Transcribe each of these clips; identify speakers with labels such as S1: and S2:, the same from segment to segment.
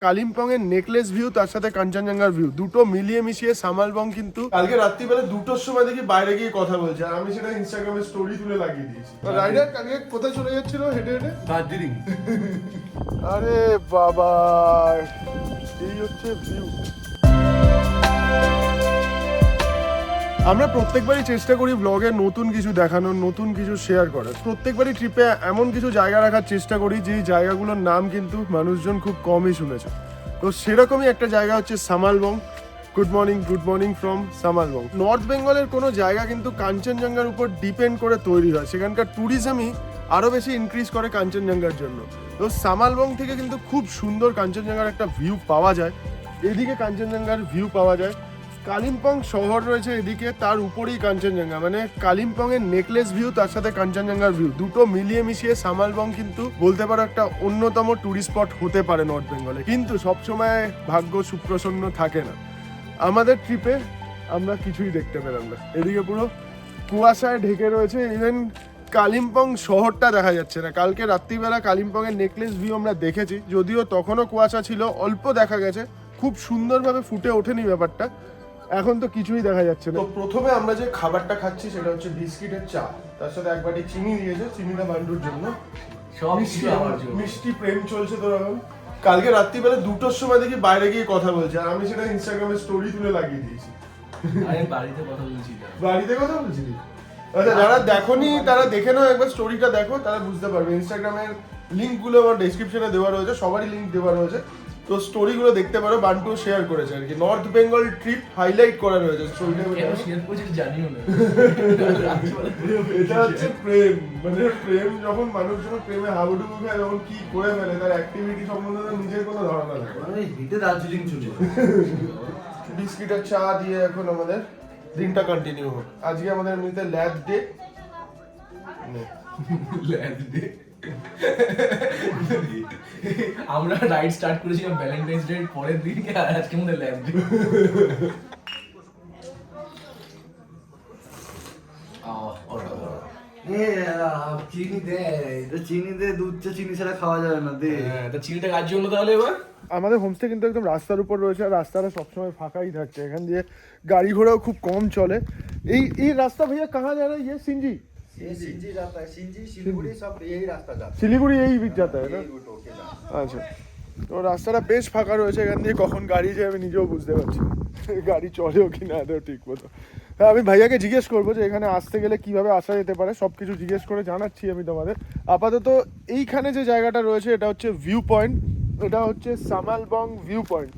S1: কালিম্পং এর necklace view তার সাথে কাঞ্চনজঙ্ঘার ভিউ দুটো মিলিয়ে মিশিয়ে সামালবং কিন্তু কালকে রাত্রিবেলা 2টোর সময় দেখি বাইরে গিয়ে কথা বলছে আর আমি সেটা ইনস্টাগ্রামে স্টোরি তুলে লাগিয়ে দিয়েছি। রাইডার কালকে কোথায় চলে যাচ্ছিল হেঁটে হেঁটে?
S2: দার্জিলিং।
S1: আরে বাবা, এই হচ্ছে ভিউ। আমরা প্রত্যেকবারই চেষ্টা করি ব্লগে নতুন কিছু দেখানোর, নতুন কিছু শেয়ার করার। প্রত্যেকবারই ট্রিপে এমন কিছু জায়গা রাখার চেষ্টা করি যে জায়গাগুলোর নাম কিন্তু মানুষজন খুব কমই শুনেছে। তো সেরকমই একটা জায়গা হচ্ছে Samalbong. Good morning from Samalbong. North বেঙ্গলের কোনো জায়গা কিন্তু কাঞ্চনজঙ্ঘার উপর ডিপেন্ড করে তৈরি হয়, সেখানকার ট্যুরিজমই আরও বেশি ইনক্রিজ করে কাঞ্চনজঙ্ঘার জন্য। তো সামালবং থেকে কিন্তু খুব সুন্দর কাঞ্চনজঙ্ঘার একটা ভিউ পাওয়া যায়। এদিকে কাঞ্চনজঙ্ঘার ভিউ পাওয়া যায়, কালিম্পং শহর রয়েছে এদিকে, তার উপরেই কাঞ্চনজঙ্ঘা, মানে কালিম্পং এর নেকলেস ভিউ তার সাথে কাঞ্চনজঙ্ঘার ভিউ দুটো মিলিয়ে মিশিয়ে সামালবং কিন্তু বলতে পারো একটা অন্যতম ট্যুরিস্ট স্পট হতে পারে নর্থ বেঙ্গলে। কিন্তু সবসময় ভাগ্য সুপ্রসন্ন থাকে না। আমাদের ট্রিপে আমরা কিছুই দেখতে পেলাম না, এদিকে পুরো কুয়াশায় ঢেকে রয়েছে, ইভেন কালিম্পং শহরটা দেখা যাচ্ছে না। কালকে রাত্রিবেলা কালিম্পং এর নেকলেস ভিউ আমরা দেখেছি, যদিও তখনও কুয়াশা ছিল, অল্প দেখা গেছে, খুব সুন্দরভাবে ফুটে ওঠেনি ব্যাপারটা। এখন তো কিছুই দেখা যাচ্ছে না। তো প্রথমে আমরা যে খাবারটা খাচ্ছি সেটা হচ্ছে বিস্কিটের চা, তার সাথে এক বাটি চিনি দিয়েছে, চিনিটা বান্ডুর জন্য। মিষ্টি প্রেম চলছে তোর এখন। কালকে রাত্রিবেলা 2টোর সময় দেখি বাইরে গিয়ে কথা বলছে আর আমি সেটা ইনস্টাগ্রামে স্টোরি তুলে লাগিয়ে দিয়েছি।
S2: বাড়িতে কথা বলছি।
S1: বাড়িতে কথা বলছিলি? আচ্ছা, যারা দেখোনি তারা দেখে নাও, একবার স্টোরিটা দেখো, তারা বুঝতে পারবে। ইনস্টাগ্রামের লিঙ্কগুলো আমার ডেসক্রিপশনে দেওয়া রয়েছে, সবারই লিঙ্ক দেওয়া রয়েছে, তো স্টোরিগুলো দেখতে পারো। বান্টু শেয়ার করেছে আর কি, নর্থ বেঙ্গল ট্রিপ হাইলাইট করা রয়েছে স্টোরিটা।
S2: শেয়ার করেছি জানিও না।
S1: এটা হচ্ছে প্রেম, মানে প্রেম যখন মানুষ যখন প্রেমে হাবুডুবু খায় তখন কি করে ফেলে, তার অ্যাক্টিভিটি সম্বন্ধে নিজের কোনো ধারণা থাকে না।
S2: আমি হিটে দার্জিলিং চলে
S1: বিস্কিটের চা দিয়ে এখন আমাদের দিনটা কন্টিনিউ হোক। আজকে আমাদের এমনিতে ল্যাব ডে।
S2: আমরা রাইড স্টার্ট করেছিলাম ভ্যালেন্টাইন্স ডে পরের দিন, আর আজকে আমাদের ল্যাব ডে।
S3: চিনি দে, দুধ চা চিনি ছাড়া খাওয়া যাবে না, দে।
S2: তা চিনিটা কার জন্য তাহলে এবার?
S1: আমাদের হোমস্টে কিন্তু একদম রাস্তার উপর রয়েছে আর রাস্তাটা সবসময় ফাঁকাই থাকছে, এখান দিয়ে গাড়ি ঘোড়াও খুব কম চলে। এই রাস্তা ভাইয়া কাহা যা रहा है? ये सिंजी
S3: जाता है, শিলিগুড়ি সব এই রাস্তা যাচ্ছে।
S1: শিলিগুড়ি এই দিক যাতা है না? আচ্ছা, তো রাস্তাটা বেশ ফাঁকা রয়েছে, এখান দিয়ে কখন গাড়ি যায় আমি নিজেও বুঝতে পারছি না। গাড়ি চলেও কি না এটাও ঠিক মতো। হ্যাঁ, আমি ভাইয়াকে জিজ্ঞেস করবো যে এখানে আসতে গেলে কিভাবে আসা যেতে পারে, সব কিছু জিজ্ঞেস করে জানাচ্ছি আমি তোমাদের। আপাতত এইখানে যে জায়গাটা রয়েছে এটা হচ্ছে ভিউ পয়েন্ট, এটা হচ্ছে সামালবং ভিউ পয়েন্ট।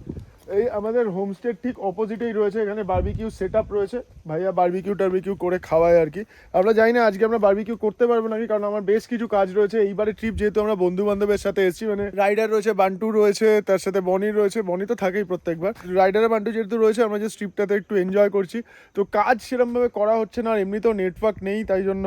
S1: এই আমাদের হোমস্টের ঠিক অপোজিটেই রয়েছে, এখানে বারবিকিউ সেট আপ রয়েছে, ভাইয়া বারবিকিউ করে খাওয়ায় আর কি। আমরা জানি না আজকে আমরা বারবিকিউ করতে পারবো নাকি, কারণ আমার বেশ কিছু কাজ রয়েছে। এইবারে ট্রিপ যেহেতু আমরা বন্ধু বান্ধবের সাথে এসেছি, মানে রাইডার রয়েছে, বান্টু রয়েছে, তার সাথে বনি রয়েছে, বনি তো থাকেই প্রত্যেকবার। রাইডার আর বান্টু যেহেতু রয়েছে, আমরা যে ট্রিপটাতে একটু এনজয় করছি, তো কাজ সেরকমভাবে করা হচ্ছে না, আর এমনিতেও নেটওয়ার্ক নেই, তাই জন্য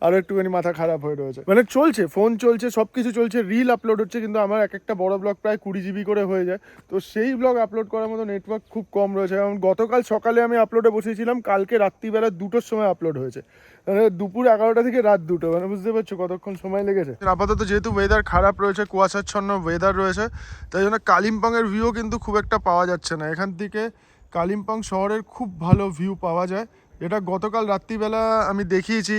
S1: আরও একটুখানি মাথা খারাপ হয়ে রয়েছে। মানে চলছে, ফোন চলছে, সব কিছু চলছে, রিল আপলোড হচ্ছে, কিন্তু আমার এক একটা বড় ব্লগ প্রায় 20 GB করে হয়ে যায়, তো সেই ব্লগ আপলোড করার মতো নেটওয়ার্ক খুব কম রয়েছে। কারণ গতকাল সকালে আমি আপলোডে বসেছিলাম, কালকে রাত্রিবেলা 2টোর সময় আপলোড হয়েছে, মানে দুপুর 11টা থেকে রাত 2টো, মানে বুঝতে পারছো কতক্ষণ সময় লেগেছে। আপাতত যেহেতু ওয়েদার খারাপ রয়েছে, কুয়াশাচ্ছন্ন ওয়েদার রয়েছে, তাই জন্য কালিম্পংয়ের ভিউ কিন্তু খুব একটা পাওয়া যাচ্ছে না। এখান থেকে কালিম্পং শহরের খুব ভালো ভিউ পাওয়া যায়, এটা গতকাল রাত্রিবেলা আমি দেখিয়েছি।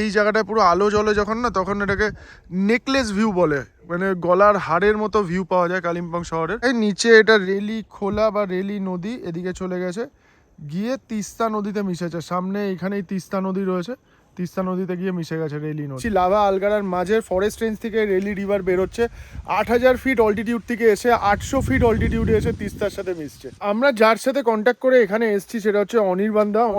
S1: এই জায়গাটায় পুরো আলো জ্বলে যখন না, তখন এটাকে নেকলেস ভিউ বলে, মানে গলার হাড়ের মতো ভিউ পাওয়া যায় কালিম্পং শহরের। এই নিচে এটা রেলি খোলা বা রেলি নদী এদিকে চলে গেছে, গিয়ে তিস্তা নদীতে মিশেছে। সামনে এখানেই তিস্তা নদী রয়েছে, তিস্তা নদীতে গিয়ে মিশে গেছে রেলি নদী। লাভা আলগারার মাঝের ফরেস্ট রেঞ্জ থেকে রেলি রিভার বেরোচ্ছে, 8000 ফিট অল্টিটিউড থেকে এসে 800 ফিট অল্টিটিউডে এসে তিস্তার সাথে মিশছে। আমরা যার সাথে কন্ট্যাক্ট করে এখানে এসেছি সেটা হচ্ছে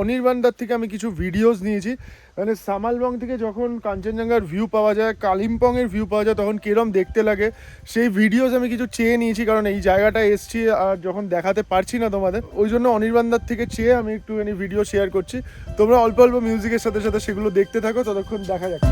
S1: অনির্বান্দার থেকে আমি কিছু ভিডিওস নিয়েছি, মানে সামালবং থেকে যখন কাঞ্চনজঙ্ঘার ভিউ পাওয়া যায়, কালিম্পংয়ের ভিউ পাওয়া যায়, তখন কিরম দেখতে লাগে সেই ভিডিওস আমি কিছু চেয়ে নিয়েছি, কারণ এই জায়গাটায় এসছি আর যখন দেখাতে পারছি না তোমাদের, ওই জন্য অনির্বান্দার থেকে চেয়ে আমি একটুখানি ভিডিও শেয়ার করছি। তোমরা অল্প অল্প মিউজিকের সাথে সাথে সেগুলো দেখতে থাকো, ততক্ষণ দেখা যাক।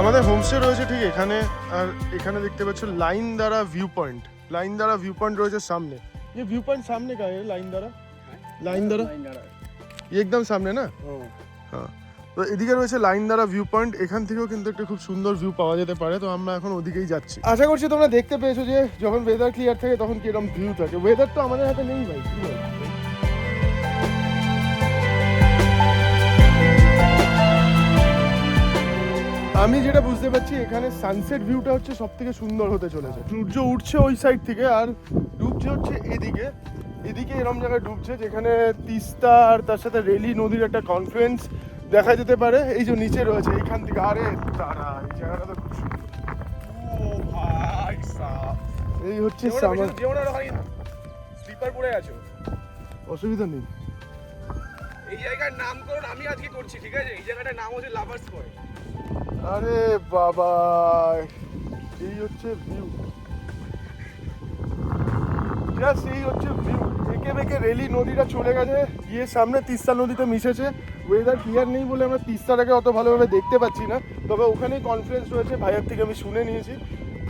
S1: আমাদের হোমস্টে রয়েছে ঠিক এখানে, আর এখানে দেখতে পাচ্ছ লাইন দ্বারা ভিউ পয়েন্ট। লাইন দ্বারা ভিউ পয়েন্ট রয়েছে সামনে। ये व्यू पॉइंट सामने का है लाइन द्वारा? लाइन द्वारा ये एकदम सामने ना? হ্যাঁ, তো এদিকে রয়েছে লাইন দ্বারা ভিউ পয়েন্ট। এখান থেকেও কিন্তু একটা খুব সুন্দর ভিউ পাওয়া যেতে পারে। তো আমরা এখন ওদিকেই যাচ্ছি। আশা করছি তোমরা দেখতে পেয়েছো যে যখন ওয়েদার ক্লিয়ার থাকে তখন কিরকম ভিউ থাকে। ওয়েদার তো আমাদের হাতে নেই ভাই, কি বল? আমি যেটা বুঝতে পারছি এখানে সানসেট ভিউটা হচ্ছে সব থেকে সুন্দর হতে চলেছে। সূর্য উঠছে ওই সাইড থেকে আর ডুবছে হচ্ছে এদিকে। এদিকে এরম জায়গায় ডুবছে যেখানে তিস্তা আর তার সাথে রেলি নদীর একটা কনফ্লুয়েন্স দেখা যেতে পারে। এই যে নিচে রয়েছে এইখান থেকে, আরে তারা এই জায়গাটা তো খুব সুন্দর। এই হচ্ছে
S2: স্লিপার পড়ে আছো,
S1: অসুবিধা নেই।
S2: এই জায়গার নামকরণ আমি আজকে করছি, ঠিক আছে? এই জায়গাটার নাম হচ্ছে লাভার্স পয়েন্ট।
S1: আরে বাবা, এই হচ্ছে ভিউ, জাস্ট এই হচ্ছে ভিউ। একে বেঁকে রেলি নদীটা চলে গেছে, গিয়ে সামনে তিস্তা নদীতে মিশেছে। ওয়েদার ক্লিয়ার নেই বলে আমরা তিস্তাটাকে অত ভালোভাবে দেখতে পাচ্ছি না, তবে ওখানেই কনফারেন্স রয়েছে, ভাইয়ের থেকে আমি শুনে নিয়েছি।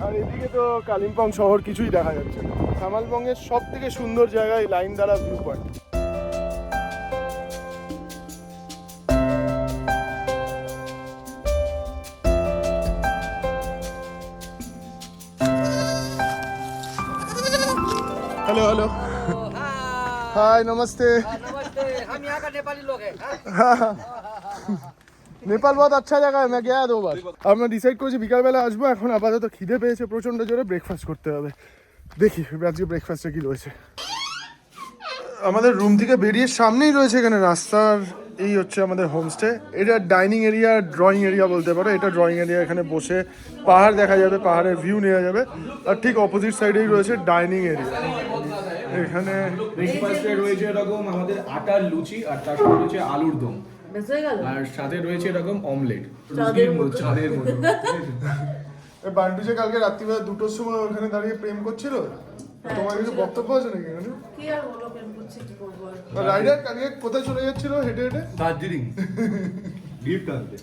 S1: আর এদিকে তো কালিম্পং শহর কিছুই দেখা যাচ্ছে না। সামালবঙ্গের সব থেকে সুন্দর জায়গায় লাইন দ্বারা ভিউ পয়েন্ট। हेलो हेलो, हाय नमस्ते।
S3: नमस्ते, हम यहाँ का नेपाली लोग हैं।
S1: নেপাল বহুত আচ্ছা জায়গা, আমি গিয়া 2 বার। আমরা ডিসাইড করেছি বিকালবেলা আসবো। এখন আপাতত খিদে পেয়েছে প্রচণ্ড জোরে, ব্রেকফাস্ট করতে হবে। দেখি আজকে ব্রেকফাস্টে কি রয়েছে। আমাদের রুম থেকে বেরিয়ে সামনেই রয়েছে এখানে রাস্তার, এই হচ্ছে আমাদের হোমস্টে। এটা ডাইনিং এরিয়া, ড্রয়িং এরিয়া বলতে পারো। এটা ড্রয়িং এরিয়া, এখানে বসে পাহাড় দেখা যাবে, পাহাড়ের ভিউ নেওয়া যাবে। আর ঠিক অপোজিট সাইডেই রয়েছে ডাইনিং এরিয়া। এখানে
S2: ব্রেকফাস্টে রয়েছে এরকম আমাদের আটার লুচি, আর তার সাথে রয়েছে আলুর দম, আর সাথে রয়েছে এরকম অমলেট চাঁদের মতো।
S1: বান্টু যে কালকে রাত্রিবেলা 2টোর সময় ওখানে দাঁড়িয়ে প্রেম করছিল, তোমার কিছু বক্তব্য আছে নাকি এখানে?
S4: কি আর বলো, প্রেম করছি, কি করবো আর?
S1: রাইডার কালকে কোথায় চলে যাচ্ছিল হেঁটে হেঁটে?
S2: দার্জিলিং গিফট আনতে,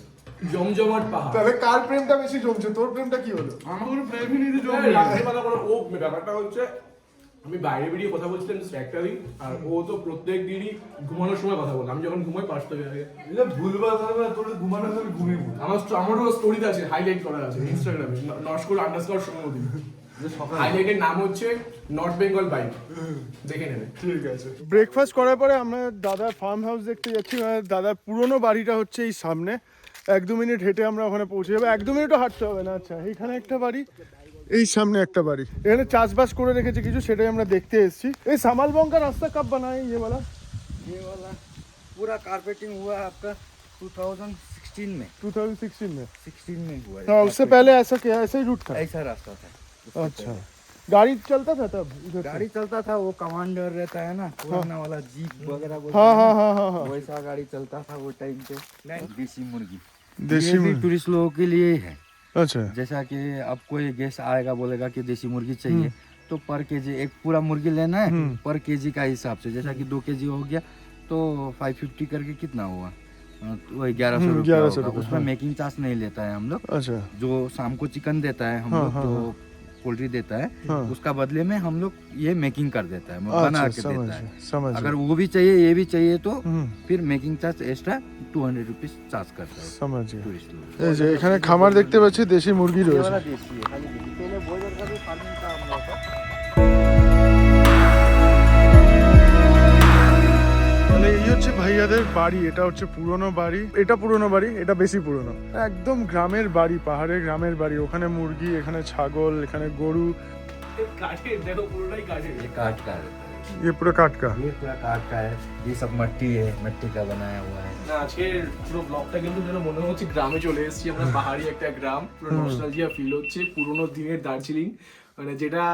S2: জমজমাট পাহাড়।
S1: তাহলে কার প্রেমটা বেশি জমছে? তোর প্রেমটা কি হলো?
S2: আমার কোনো প্রেমই নেই, রাত্রিবেলা কোনো ও ব্যাপারটা হচ্ছে আমি বাইরে বেরিয়ে কথা বলছিলাম একটা দিন, আর ও তো প্রত্যেক দিনই ঘুমানোর সময় কথা বললাম। আমি যখন ঘুমাই 5টা বেজে
S5: ভুলবার তোর ঘুমানোর সময় ঘুমিয়ে পড়।
S2: আমারও স্টোরিতে আছে, হাইলাইট করা আছে ইনস্টাগ্রামে, __সৌমদীপ। হাইলাইটের নাম হচ্ছে নর্থ বেঙ্গল বাইক, দেখে নেবে।
S1: ঠিক আছে। ব্রেকফাস্ট করার পরে আমরা দাদার ফার্ম হাউস দেখতে যাচ্ছি। মানে দাদার পুরনো বাড়িটা হচ্ছে এই সামনে, 1-2 মিনিট হেঁটে আমরা ওখানে পৌঁছে যাবো। 1-2 মিনিটও হাঁটতে হবে না। আচ্ছা, এইখানে একটা বাড়ি, এই সামনে একটা বাড়ি। এখানে চাষবাস করে রেখেছে কিছু, সেটাই আমরা দেখতে এসেছি। এই সামালবঙ্গ का रास्ता कब बना है ये वाला?
S3: ये वाला पूरा कारपेटिंग हुआ है आपका 2016 में।
S1: 2016 में?
S3: 16 में हुआ है।
S1: हाँ, उससे पहले ऐसा क्या, ऐसा ही रूट था?
S3: ऐसा रास्ता था।
S1: अच्छा, गाड़ी चलता था तब इधर से?
S3: गाड़ी चलता था, वो कमांडर रहता है ना, पुराना वाला जीप वगैरह बोलते
S1: हाँ
S3: हैं
S1: हाँ
S3: ना,
S1: हाँ हाँ हाँ,
S3: वैसा गाड़ी चलता था वो टाइम पे। देसी मुर्गी,
S1: देसी
S3: ये भी
S1: मुर्गी।
S3: टूरिस्ट लोगों के लिए ही है।
S1: अच्छा,
S3: जैसा कि अब कोई गेस्ट आएगा बोलेगा कि देसी मुर्गी चाहिए, तो पर केजी एक पूरा मुर्गी लेना है, पर केजी का हिसाब से। जैसा कि 2 केजी हो गया तो 550 करके कितना हुआ, वही 1100 रुपया
S1: 1100
S3: होगा।
S1: रुपये,
S3: उसमें
S1: हाँ।
S3: मेकिंग चार्ज नहीं लेता है हम लोग।
S1: अच्छा,
S3: जो शाम को चिकन देता है हम
S1: हाँ,
S3: लोग,
S1: हाँ,
S3: जो
S1: हाँ।
S3: पोल्ट्री देता है,
S1: हाँ।
S3: उसका बदले में हम लोग ये मेकिंग कर देता है, बना
S1: अच्छा,
S3: के
S1: समझ
S3: देता है।
S1: समझ
S3: अगर वो भी चाहिए ये भी चाहिए तो
S1: হুম,
S3: फिर making charge extra 200 rupees charge करता है
S1: समझ गया।
S3: टूरिस्ट लोग।
S1: এই যে এখানে খামার দেখতে পাচ্ছি, দেশি মুরগি
S3: ये
S1: রয়েছে।
S3: वाला देसी है, खाली देसी। पहले बॉयलर का भी फार्मिंग था हम लोग का।
S1: মানে এই হচ্ছে ভাইয়াদের বাড়ি। এটা হচ্ছে পুরনো বাড়ি, এটা পুরনো বাড়ি, এটা বেশি পুরনো। একদম গ্রামের বাড়ি, পাহাড়ের গ্রামের বাড়ি। ওখানে মুরগি, এখানে ছাগল, এখানে গরু।
S2: কাঠের, দেখো পুরোটাই কাঠের।
S3: ये काठ का रहता है,
S1: ये पूरा काट का।
S3: ये पूरा काठ का है। ये सब मट्टी है, मट्टी का बनाया हुआ है।
S2: না, আজকের পুরো ব্লগটা কিন্তু যেন মনে হচ্ছে গ্রামে চলে এসেছি আমরা। পাহাড়ি একটা গ্রাম, পুরো নস্টালজিয়া ফিল হচ্ছে, পুরোনো দিনের দার্জিলিং। মানে যেটা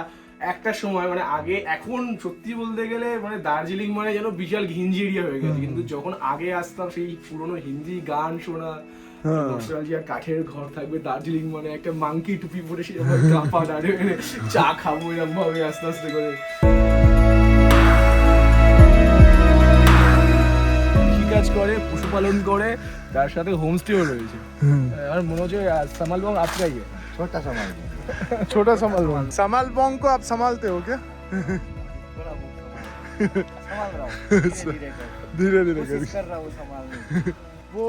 S2: একটা সময় মানে আগে, এখন সত্যি বলতে গেলে মানে দার্জিলিং মানে যেন বিশাল ঘিঞ্জি এরিয়া হয়ে গেছে। কিন্তু যখন আগে আসতাম সেই পুরোনো হিন্দি গান শোনা, নস্টালজিয়া, কাঠের ঘর থাকবে, দার্জিলিং মানে একটা মাংকি টুপি পরে সে গাপা দাঁড়িয়ে চা খাবো এরকম ভাবে আস্তে আস্তে করে। কৃষিকাজ করে, পশুপালন করে, তার সাথে হোমস্টেও রয়েছে। আমার মনে হচ্ছে সামালবং আপনাই
S3: छोटा सा माल
S1: छोटा समालबोंग। समालबोंग को आप संभालते हो क्या?
S3: थोड़ा बहुत संभाल रहा हूँ
S1: धीरे धीरे
S3: कोशिश
S1: करके।
S3: कर रहा हूँ संभालने की।
S1: वो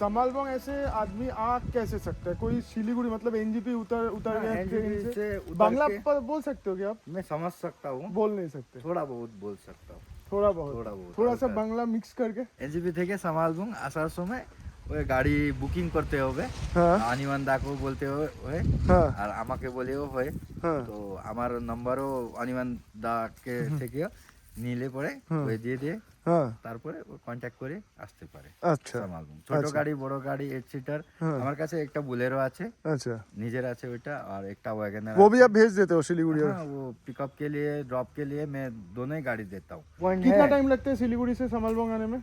S1: समालबोंग ऐसे आदमी आ कैसे सकता है? कोई सिलीगुड़ी मतलब एनजीपी उतर
S3: हाँ,
S1: गया
S3: NGP
S1: ट्रेन
S3: से
S1: से
S3: उतर
S1: बांग्ला
S3: के-
S1: पर बोल सकते हो क्या आप?
S3: मैं समझ सकता हूँ,
S1: बोल नहीं सकते,
S3: थोड़ा बहुत बोल सकता हूँ।
S1: थोड़ा बहुत थोड़ा सा
S3: হালকা।
S1: বাংলা মিক্স करके।
S3: এনজিপি থেকে সামালবুং আসার সময় ওই গাড়ি বুকিং করতে হবে,
S1: হ্যাঁ
S3: অনিমান দাকেও বলতে হয়
S1: হ্যাঁ
S3: আর আমাকে বলেও হয়।
S1: হ্যাঁ
S3: তো আমার নাম্বারও অনিমান দাকে থেকে নিলে পরে
S1: হুম।
S3: ওই দিয়ে
S1: হ্যাঁ
S3: তারপরে কন্ট্যাক্ট করে আসতে পারে
S1: আচ্ছা
S3: সামালবুং। ছোট
S1: আচ্ছা।
S3: গাড়ি বড় গাড়ি 8 সিটার
S1: হ্যাঁ।
S3: আমার কাছে একটা বুলেরো আছে,
S1: अच्छा
S3: নিজের আছে ওইটা, আর একটা ওয়াগনার।
S1: वो भी आप भेज देते हो सिलीगुड़ी?
S3: हाँ, वो पिकअप के लिए ड्रॉप के लिए मैं दोनों ही गाड़ी देता हूँ।
S1: कितना टाइम लगता है सिलीगुड़ी से समालबोंग आने में?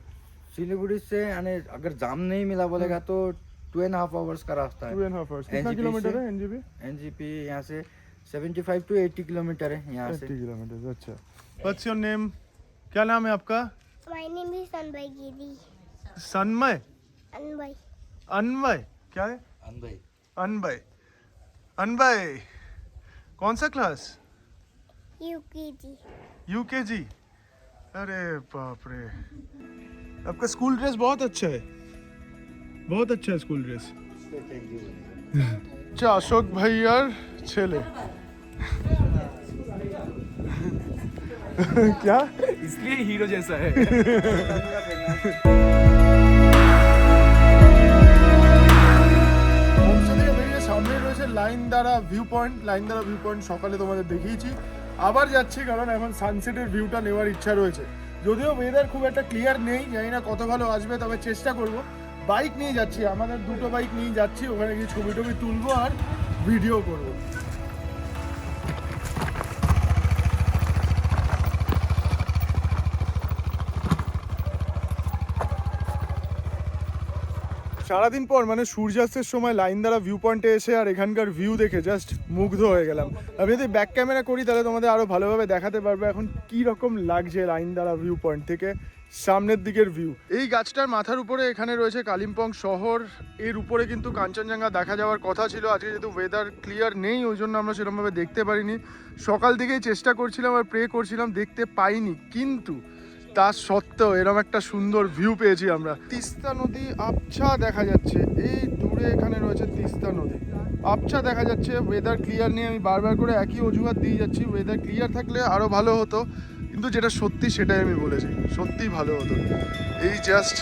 S3: सिलीगुड़ी से आने अगर जाम नहीं मिला बोलेगा तो 2.5 आवर्स का रास्ता है।
S1: 2.5 hours। कितना
S3: NGP
S1: किलोमीटर
S3: से-
S1: है एनजीपी?
S3: एनजीपी यहाँ से 75 टू 80 किलोमीटर है यहाँ
S1: 80
S3: से।
S1: किलोमीटर। अच्छा, व्हाट्स योर नेम? क्या नाम है आपका?
S6: My name is Anbay Giri.
S1: Sanmay?
S6: Anbay.
S1: अनवय? क्या है?
S3: अनभाई
S1: अनवय। अनवय कौन सा क्लास?
S6: UKG.
S1: यूकेजी। अरे बाप रे, आपका स्कूल ड्रेस बहुत अच्छा है, बहुत अच्छा है स्कूल ड्रेस। अच्छा, अशोक भैयार छेले। क्या?
S2: इसलिए हीरो जैसा है।
S1: হোমস্টে থেকে বেরিয়ে সামনে রয়েছে লাইনদারা ভিউ পয়েন্ট। লাইনদারা ভিউ পয়েন্ট সকালে তোমাদের দেখিয়েছি, আবার যাচ্ছি কারণ এখন সানসেটের ভিউটা নেওয়ার ইচ্ছা রয়েছে। যদিও ওয়েদার খুব একটা ক্লিয়ার নেই, জানি না কত ভালো আসবে, তবে চেষ্টা করব। বাইক নিয়ে যাচ্ছি, আমাদের দুটো বাইক নিয়ে যাচ্ছি, ওখানে গিয়ে ছবি টবি তুলবো আর ভিডিও করবো। সারাদিন পর মানে সূর্যাস্তের সময় লাইনদারা ভিউ পয়েন্টে এসে আর এখানকার ভিউ দেখে জাস্ট মুগ্ধ হয়ে গেলাম। আমি যদি ব্যাক ক্যামেরা করি তাহলে তোমাদের আরও ভালোভাবে দেখাতে পারবো এখন কী রকম লাগছে লাইনদারা ভিউ পয়েন্ট থেকে সামনের দিকের ভিউ। এই গাছটার মাথার উপরে এখানে রয়েছে কালিম্পং শহর, এর উপরে কিন্তু কাঞ্চনজঙ্ঘা দেখা যাওয়ার কথা ছিল। আজকে যেহেতু ওয়েদার ক্লিয়ার নেই ওই জন্য আমরা সেরকমভাবে দেখতে পারিনি। সকাল থেকেই চেষ্টা করছিলাম আর প্রে করছিলাম, দেখতে পাইনি, কিন্তু তা সত্ত্বেও এরকম একটা সুন্দর ভিউ পেয়েছি আমরা। তিস্তা নদী আবছা দেখা যাচ্ছে, এই দূরে এখানে রয়েছে তিস্তা নদী, আবছা দেখা যাচ্ছে। ওয়েদার ক্লিয়ার নেই, আমি বারবার করে একই অজুহাত দিয়ে যাচ্ছি, ওয়েদার ক্লিয়ার থাকলে আরও ভালো হতো, কিন্তু যেটা সত্যি সেটাই আমি বলেছি, সত্যিই ভালো হতো। এই জাস্ট